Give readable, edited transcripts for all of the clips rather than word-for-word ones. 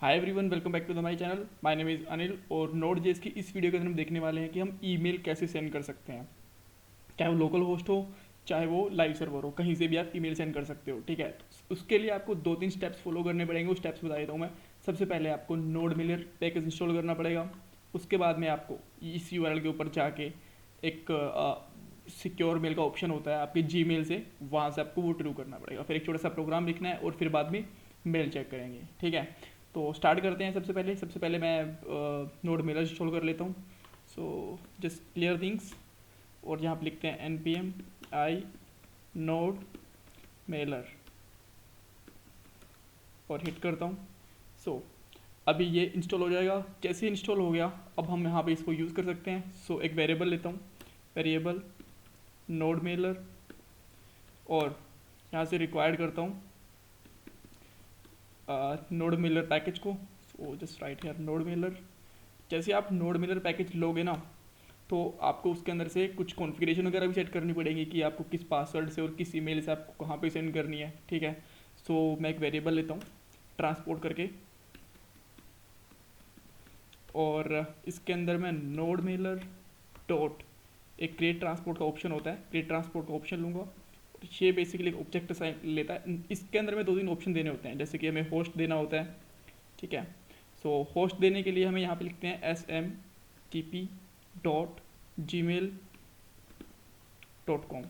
Hi everyone, welcome back to the my channel. My name is Anil और node JS की इस video के अंदर हम देखने वाले हैं कि हम ईमेल कैसे सेंड कर सकते हैं। चाहे वो लोकल होस्ट हो, चाहे वो लाइव सर्वर हो, कहीं से भी आप ईमेल सेंड कर सकते हो। ठीक है, उसके लिए आपको 2-3 स्टेप्स फॉलो करने पड़ेंगे। वो स्टेप्स बता देता हूँ मैं। सबसे पहले आपको नोड मिलर पैकेज इंस्टॉल करना पड़ेगा। उसके बाद में आपको इस यूआरएल के ऊपर जाके एक सिक्योर मेल का ऑप्शन होता है आपके जीमेल से, वहाँ से आपको वो ट्रू करना पड़ेगा। फिर एक छोटा सा प्रोग्राम लिखना है और फिर बाद में मेल चेक करेंगे। ठीक है, तो स्टार्ट करते हैं। सबसे पहले मैं नोड मेलर इंस्टॉल कर लेता हूँ। सो जस्ट क्लियर थिंग्स और यहाँ पे लिखते हैं एन पी एम आई नोड मेलर और हिट करता हूँ। सो अभी ये इंस्टॉल हो जाएगा। जैसे इंस्टॉल हो गया, अब हम यहाँ पे इसको यूज़ कर सकते हैं। सो एक वेरिएबल लेता हूँ, वेरिएबल नोड मेलर, और यहाँ से रिक्वायर्ड करता हूँ नोड मेलर पैकेज को। So just right here node Mailer. जैसे आप नोड मेलर पैकेज लोगे ना, तो आपको उसके अंदर से कुछ कॉन्फ़िगरेशन वगैरह भी सेट करनी पड़ेगी कि आपको किस पासवर्ड से और किस ईमेल से आपको कहाँ पे सेंड करनी है। ठीक है, सो मैं एक वेरिएबल लेता हूँ ट्रांसपोर्ट करके, और इसके अंदर मैं नोड मेलर डॉट एक क्रिएट ट्रांसपोर्ट का ऑप्शन होता है, क्रिएट ट्रांसपोर्ट का ऑप्शन लूँगा। ये बेसिकली एक ऑब्जेक्ट असाइन लेता है। इसके अंदर में 2-3 ऑप्शन देने होते हैं, जैसे कि हमें होस्ट देना होता है। ठीक है, सो होस्ट देने के लिए हमें यहाँ पे लिखते हैं smtp.gmail.com।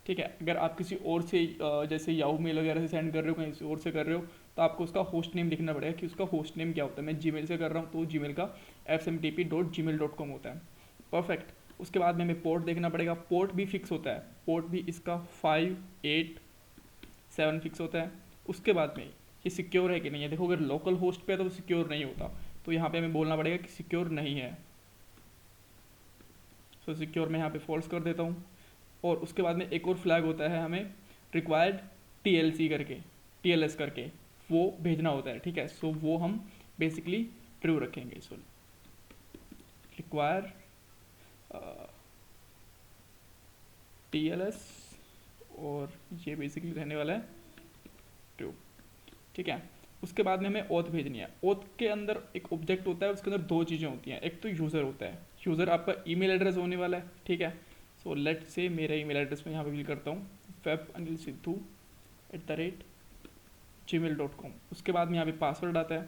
ठीक है, अगर आप किसी और से जैसे याहू मेल वगैरह से सेंड कर रहे हो, कहीं से और से कर रहे हो, तो आपको उसका होस्ट नेम लिखना पड़ेगा कि उसका होस्ट नेम क्या होता है। मैं जीमेल से कर रहा हूँ तो जीमेल का smtp.gmail.com होता है। परफेक्ट। उसके बाद में हमें पोर्ट देखना पड़ेगा। पोर्ट भी फिक्स होता है, पोर्ट भी इसका 587 फिक्स होता है। उसके बाद में ये सिक्योर है कि नहीं है। देखो, अगर लोकल होस्ट पे है तो वो सिक्योर नहीं होता, तो यहाँ पे हमें बोलना पड़ेगा कि सिक्योर नहीं है। सो सिक्योर मैं यहाँ पे फॉल्स कर देता हूँ। और उसके बाद में एक और फ्लैग होता है, हमें रिक्वायर्ड टीएलसी करके, टीएलएस करके वो भेजना होता है। ठीक है, सो वो हम बेसिकली ट्रू रखेंगे। सो रिक्वायर टीएलएस, और ये बेसिकली रहने वाला है ट्रू। ठीक है, उसके बाद में हमें ओथ भेजनी है। ओथ के अंदर एक ऑब्जेक्ट होता है, उसके अंदर 2 चीज़ें होती हैं। एक तो यूज़र होता है, यूज़र आपका ईमेल एड्रेस होने वाला है। ठीक है, सो लेट से मेरा ईमेल एड्रेस मैं यहाँ पे फिल करता हूँ, webanilissidhu@gmail.com। उसके बाद में यहाँ पे पासवर्ड आता है।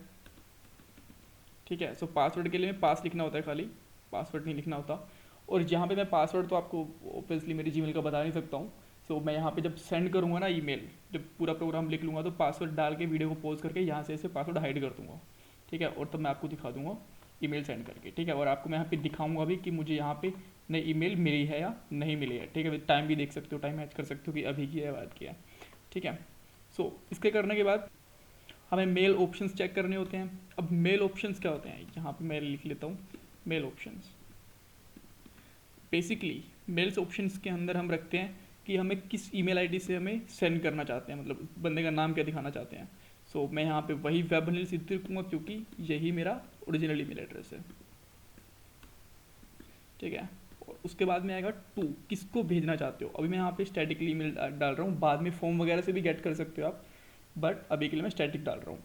ठीक है, सो पासवर्ड के लिए पास लिखना होता है, खाली पासवर्ड नहीं लिखना होता। और यहाँ पे मैं पासवर्ड तो आपको ऑब्वियसली मेरी जीमेल का बता नहीं सकता हूँ। सो मैं यहाँ पे जब सेंड करूँगा ना ईमेल, जब पूरा प्रोग्राम लिख लूँगा, तो पासवर्ड डाल के वीडियो को पॉज करके यहाँ से ऐसे पासवर्ड हाइड कर दूँगा। ठीक है, और तब मैं आपको दिखा दूँगा ईमेल सेंड करके। ठीक है, और आपको मैं यहाँ पे दिखाऊँगा भी कि मुझे यहाँ पे नई ईमेल मिली है या नहीं मिली है। ठीक है, टाइम भी देख सकते हो, टाइम मैच कर सकते हो कि अभी की है बाद की है। ठीक है, सो इसके करने के बाद हमें मेल ऑप्शंस चेक करने होते हैं। अब मेल ऑप्शंस क्या होते हैं, यहाँ पे मैं लिख लेता हूँ mail options. Basically mails options के अंदर हम रखते हैं कि हमें किस ईमेल आईडी से हमें सेंड करना चाहते हैं, मतलब बंदे का नाम क्या दिखाना चाहते हैं। सो मैं यहाँ पे वही वेब अनिल सिद्धू रखूँगा, क्योंकि यही मेरा ओरिजिनल ईमेल एड्रेस है। ठीक है, और उसके बाद में आएगा टू, किसको भेजना चाहते हो। अभी मैं यहाँ पे स्टैटिकली ईमेल डाल रहा हूँ, बाद में फॉर्म वगैरह से भी गेट कर सकते हो आप, बट अभी के लिए मैं स्टैटिक डाल रहा हूँ।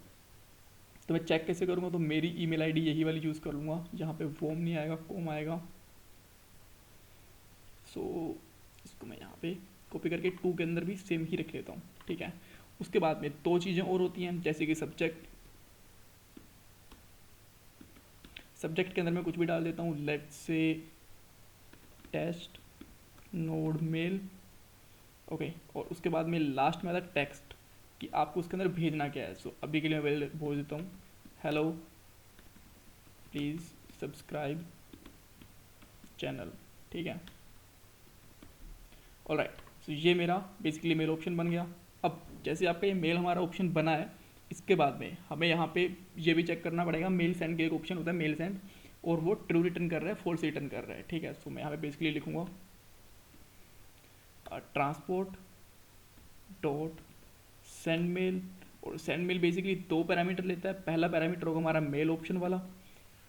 तो मैं चेक कैसे करूँगा, तो मेरी ईमेल आईडी यही वाली यूज़ कर लूँगा, जहाँ पे वोम नहीं आएगा, कॉम आएगा। सो इसको मैं यहाँ पे कॉपी करके टू के अंदर भी सेम ही रख लेता हूँ। ठीक है, उसके बाद में 2 चीज़ें और होती हैं, जैसे कि सब्जेक्ट। सब्जेक्ट के अंदर मैं कुछ भी डाल देता हूँ, let's say test node mail. Okay, और उसके बाद में लास्ट में आता है टेक्स्ट, कि आपको उसके अंदर भेजना क्या है। सो अभी के लिए मैं बोल देता हूँ हेलो प्लीज़ सब्सक्राइब चैनल। ठीक है, ऑलराइट। सो ये मेरा बेसिकली मेल ऑप्शन बन गया। अब जैसे आपका ये मेल हमारा ऑप्शन बना है, इसके बाद में हमें यहाँ पे ये भी चेक करना पड़ेगा, मेल सेंड के एक ऑप्शन होता है मेल सेंड, और वो ट्रू रिटर्न कर रहा है, फॉल्स रिटर्न कर रहा है। ठीक है, सो मैं यहाँ पे बेसिकली लिखूँगा ट्रांसपोर्ट डॉट सेंड मेल। और सेंड मेल बेसिकली 2 पैरामीटर लेता है। पहला पैरामीटर होगा हमारा मेल ऑप्शन वाला,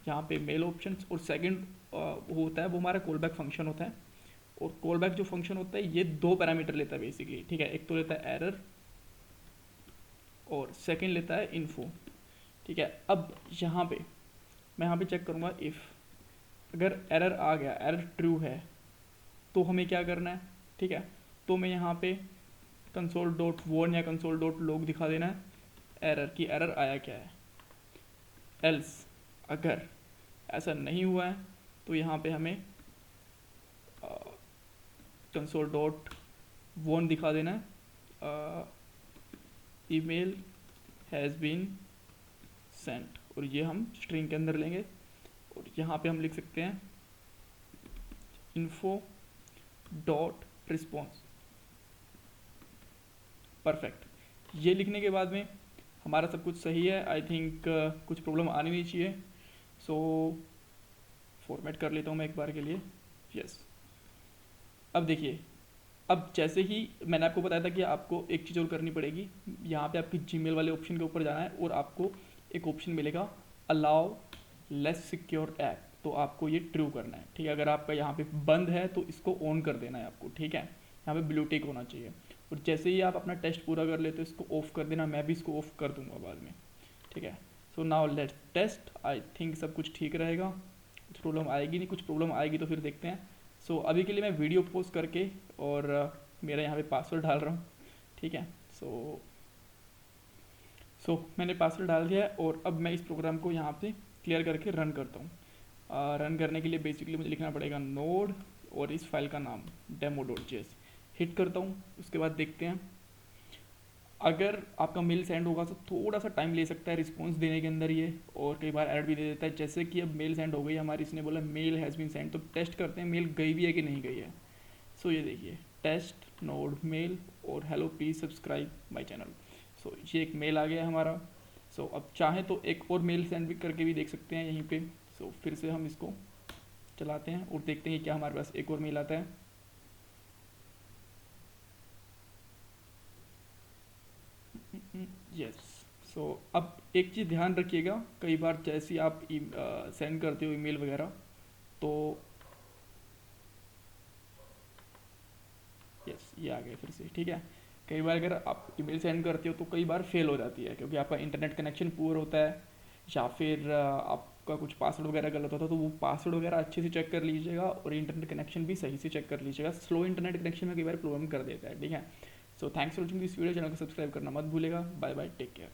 यहाँ पे मेल ऑप्शन, और सेकंड होता है वो हमारा कॉल बैक फंक्शन होता है। और कॉल बैक जो फंक्शन होता है ये 2 पैरामीटर लेता है बेसिकली। ठीक है, एक तो लेता है एरर और सेकंड लेता है इन्फो। ठीक है। अब यहाँ पे मैं यहाँ पे चेक करूँगा इफ़ अगर एरर आ गया, एरर ट्रू है, तो हमें क्या करना है, ठीक है। तो मैं यहाँ पे कंसोल डॉट वॉन या कंसोल डॉट लॉग दिखा देना है एरर की, एरर आया क्या है। एल्स अगर ऐसा नहीं हुआ है तो यहाँ पे हमें कंसोल डॉट वॉन दिखा देना है ईमेल हैज़ बीन सेंट, और ये हम स्ट्रिंग के अंदर लेंगे और यहाँ पे हम लिख सकते हैं इन्फो डॉट रिस्पॉन्स। परफेक्ट। ये लिखने के बाद में हमारा सब कुछ सही है। आई थिंक कुछ प्रॉब्लम आनी नहीं चाहिए। सो फॉर्मेट कर लेता हूँ मैं एक बार के लिए। यस। अब देखिए, अब जैसे ही मैंने आपको बताया था कि आपको एक चीज़ और करनी पड़ेगी, यहाँ पे आपकी जीमेल वाले ऑप्शन के ऊपर जाना है और आपको एक ऑप्शन मिलेगा अलाउ लेस सिक्योर ऐप, तो आपको ये ट्रू करना है, ठीक है। अगर आपका यहाँ पे बंद है तो इसको ऑन कर देना है आपको, ठीक है। यहाँ पे ब्लू टिक होना चाहिए और जैसे ही आप अपना टेस्ट पूरा कर लेते हो इसको ऑफ कर देना। मैं भी इसको ऑफ कर दूंगा बाद में, ठीक है। So now let's test. I think सब कुछ ठीक रहेगा, कुछ प्रॉब्लम आएगी नहीं, कुछ प्रॉब्लम आएगी तो फिर देखते हैं। सो अभी के लिए मैं वीडियो पोस्ट करके और मेरा यहाँ पे पासवर्ड डाल रहा हूँ, ठीक है। सो मैंने पासवर्ड डाल दिया है और अब मैं इस प्रोग्राम को यहाँ पे क्लियर करके रन करता हूँ। रन करने के लिए बेसिकली मुझे लिखना पड़ेगा नोड और इस फाइल का नाम demo.js। हिट करता हूँ, उसके बाद देखते हैं। अगर आपका मेल सेंड होगा तो थोड़ा सा टाइम ले सकता है रिस्पॉन्स देने के अंदर ये, और कई बार एरर भी दे देता है। जैसे कि अब मेल सेंड हो गई हमारी, इसने बोला मेल हैज़ बीन सेंड, तो टेस्ट करते हैं मेल गई भी है कि नहीं गई है। सो ये देखिए टेस्ट नोड मेल और hello please subscribe my channel. So ये एक मेल आ गया है हमारा। सो अब चाहें तो एक और मेल सेंड भी करके भी देख सकते हैं यहीं पे। सो फिर से हम इसको चलाते हैं और देखते हैं कि क्या हमारे पास एक और मेल आता है। यस। सो अब एक चीज़ ध्यान रखिएगा, कई बार जैसे ही आप सेंड करते हो ईमेल वगैरह, तो यस ये आ गए फिर से, ठीक है। कई बार अगर आप ईमेल सेंड करते हो तो कई बार फेल हो जाती है क्योंकि आपका इंटरनेट कनेक्शन पुअर होता है, या फिर आपका कुछ पासवर्ड वगैरह गलत होता है। तो वो पासवर्ड वगैरह अच्छे से चेक कर लीजिएगा और इंटरनेट कनेक्शन भी सही से चेक कर लीजिएगा। स्लो इंटरनेट कनेक्शन में कई बार प्रॉब्लम कर देता है, ठीक है। So thanks for watching this video. Channel को सब्सक्राइब करना मत भूलेगा। Bye bye, take care.